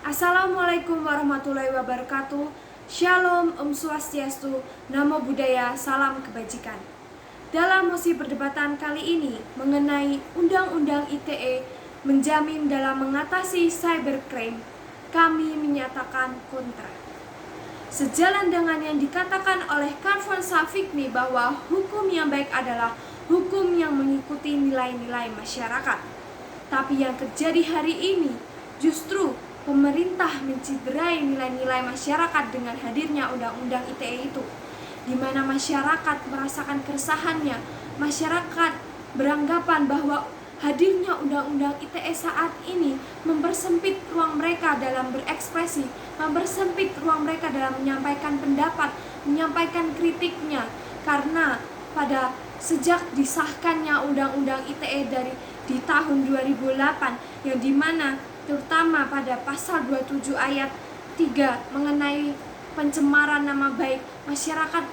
Assalamualaikum warahmatullahi wabarakatuh. Shalom, Om Swastiastu, Namo Buddhaya, salam kebajikan. Dalam mosi perdebatan kali ini mengenai Undang-Undang ITE menjamin dalam mengatasi cybercrime, kami menyatakan kontra. Sejalan dengan yang dikatakan oleh Carl von Savigny bahwa hukum yang baik adalah hukum yang mengikuti nilai-nilai masyarakat. Tapi yang terjadi hari ini justru pemerintah menciderai nilai-nilai masyarakat dengan hadirnya Undang-Undang ITE itu, di mana masyarakat merasakan keresahannya. Masyarakat beranggapan bahwa hadirnya Undang-Undang ITE saat ini mempersempit ruang mereka dalam berekspresi, mempersempit ruang mereka dalam menyampaikan pendapat, menyampaikan kritiknya, karena pada sejak disahkannya Undang-Undang ITE di tahun 2008, yang dimana terutama pada pasal 27 ayat 3 mengenai pencemaran nama baik, masyarakat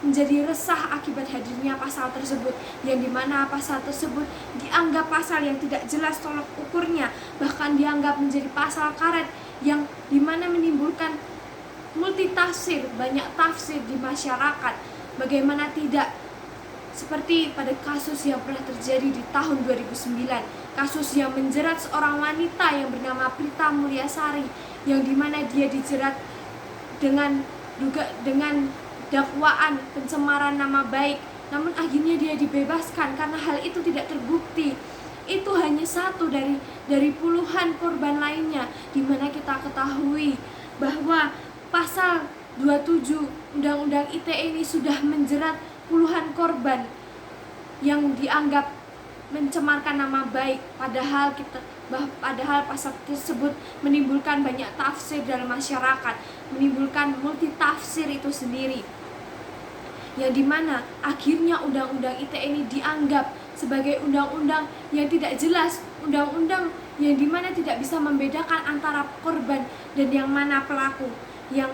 menjadi resah akibat hadirnya pasal tersebut, yang dimana pasal tersebut dianggap pasal yang tidak jelas tolak ukurnya, bahkan dianggap menjadi pasal karet yang dimana menimbulkan multitafsir, banyak tafsir di masyarakat. Bagaimana tidak seperti pada kasus yang pernah terjadi di tahun 2009, kasus yang menjerat seorang wanita yang bernama Prita Mulyasari, yang dimana dia dijerat dengan dakwaan pencemaran nama baik, namun akhirnya dia dibebaskan karena hal itu tidak terbukti. Itu hanya satu dari puluhan korban lainnya, dimana kita ketahui bahwa pasal 27 Undang-Undang ITE ini sudah menjerat puluhan korban yang dianggap mencemarkan nama baik, padahal pasal tersebut menimbulkan banyak tafsir dalam masyarakat, menimbulkan multi tafsir itu sendiri, yang dimana akhirnya Undang-Undang ITE ini dianggap sebagai undang-undang yang tidak jelas, undang-undang yang dimana tidak bisa membedakan antara korban dan yang mana pelaku, yang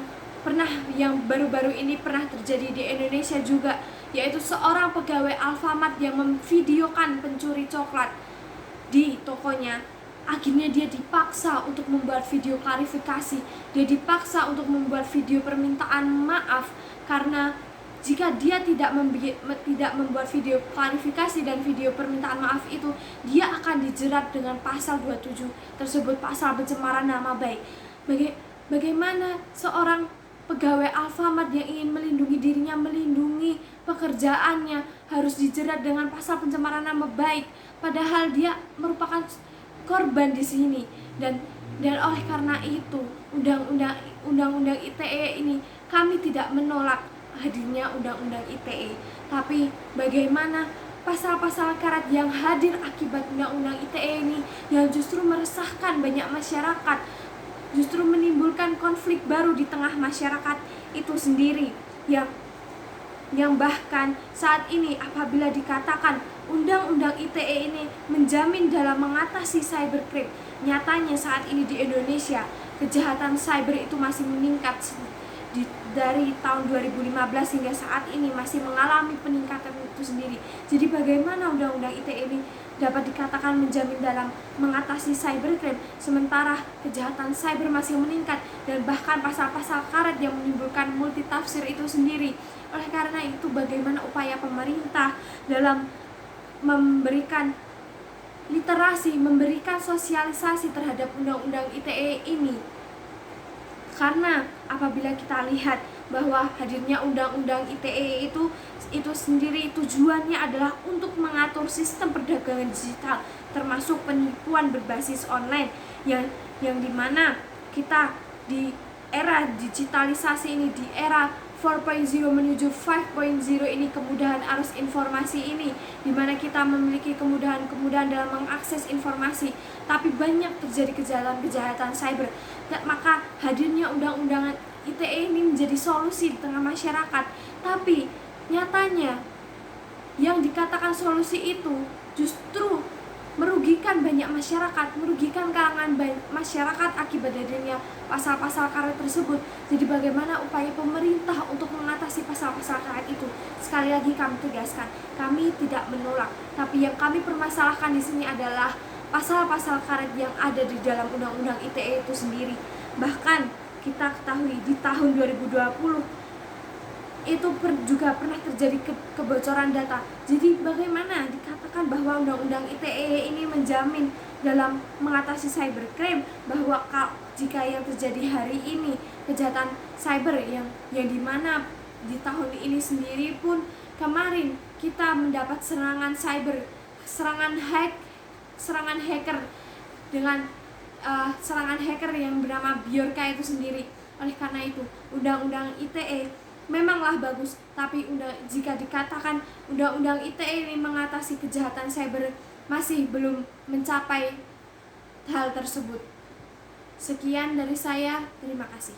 baru-baru ini pernah terjadi di Indonesia juga, yaitu seorang pegawai Alfamart yang memvideokan pencuri coklat di tokonya. Akhirnya dia dipaksa untuk membuat video klarifikasi, dia dipaksa untuk membuat video permintaan maaf, karena jika dia tidak membuat video klarifikasi dan video permintaan maaf itu, dia akan dijerat dengan pasal 27 tersebut, pasal pencemaran nama baik. Bagaimana seorang pegawai Alfamart yang ingin melindungi dirinya, melindungi pekerjaannya, harus dijerat dengan pasal pencemaran nama baik, padahal dia merupakan korban di sini. Dan oleh karena itu Undang-Undang ITE ini kami tidak menolak hadirnya Undang-Undang ITE, tapi bagaimana pasal-pasal karet yang hadir akibat Undang-Undang ITE ini yang justru meresahkan banyak masyarakat, justru menimbulkan konflik baru di tengah masyarakat itu sendiri, yang bahkan saat ini apabila dikatakan Undang-Undang ITE ini menjamin dalam mengatasi cybercrime, nyatanya saat ini di Indonesia kejahatan cyber itu masih meningkat dari tahun 2015 hingga saat ini masih mengalami peningkatan itu sendiri. Jadi bagaimana Undang-Undang ITE ini dapat dikatakan menjamin dalam mengatasi cybercrime, sementara kejahatan cyber masih meningkat dan bahkan pasal-pasal karet yang menimbulkan multitafsir itu sendiri. Oleh karena itu, bagaimana upaya pemerintah dalam memberikan literasi, memberikan sosialisasi terhadap Undang-Undang ITE ini? Karena apabila kita lihat bahwa hadirnya Undang-Undang ITE itu sendiri tujuannya adalah untuk mengatur sistem perdagangan digital, termasuk penipuan berbasis online, yang dimana kita di era digitalisasi ini, di era 4.0 menuju 5.0 ini, kemudahan arus informasi ini, dimana kita memiliki kemudahan dalam mengakses informasi, tapi banyak terjadi kejahatan cyber. Maka hadirnya Undang-Undang ITE ini menjadi solusi di tengah masyarakat. Tapi nyatanya yang dikatakan solusi itu justru merugikan banyak masyarakat, merugikan kalangan masyarakat akibat hadirnya pasal-pasal karet tersebut. Jadi bagaimana upaya pemerintah untuk mengatasi pasal-pasal karet itu? Sekali lagi kami tegaskan, kami tidak menolak, tapi yang kami permasalahkan di sini adalah pasal-pasal karet yang ada di dalam Undang-Undang ITE itu sendiri. Bahkan kita ketahui di tahun 2020 itu juga pernah terjadi kebocoran data. Jadi bagaimana dikatakan bahwa Undang-Undang ITE ini menjamin dalam mengatasi cybercrime, bahwa jika yang terjadi hari ini kejahatan cyber yang dimana di tahun ini sendiri pun kemarin kita mendapat serangan cyber, serangan hacker dengan serangan hacker yang bernama Bjorka itu sendiri. Oleh karena itu, Undang-Undang ITE memanglah bagus, tapi jika dikatakan Undang-Undang ITE ini mengatasi kejahatan cyber masih belum mencapai hal tersebut. Sekian dari saya, terima kasih.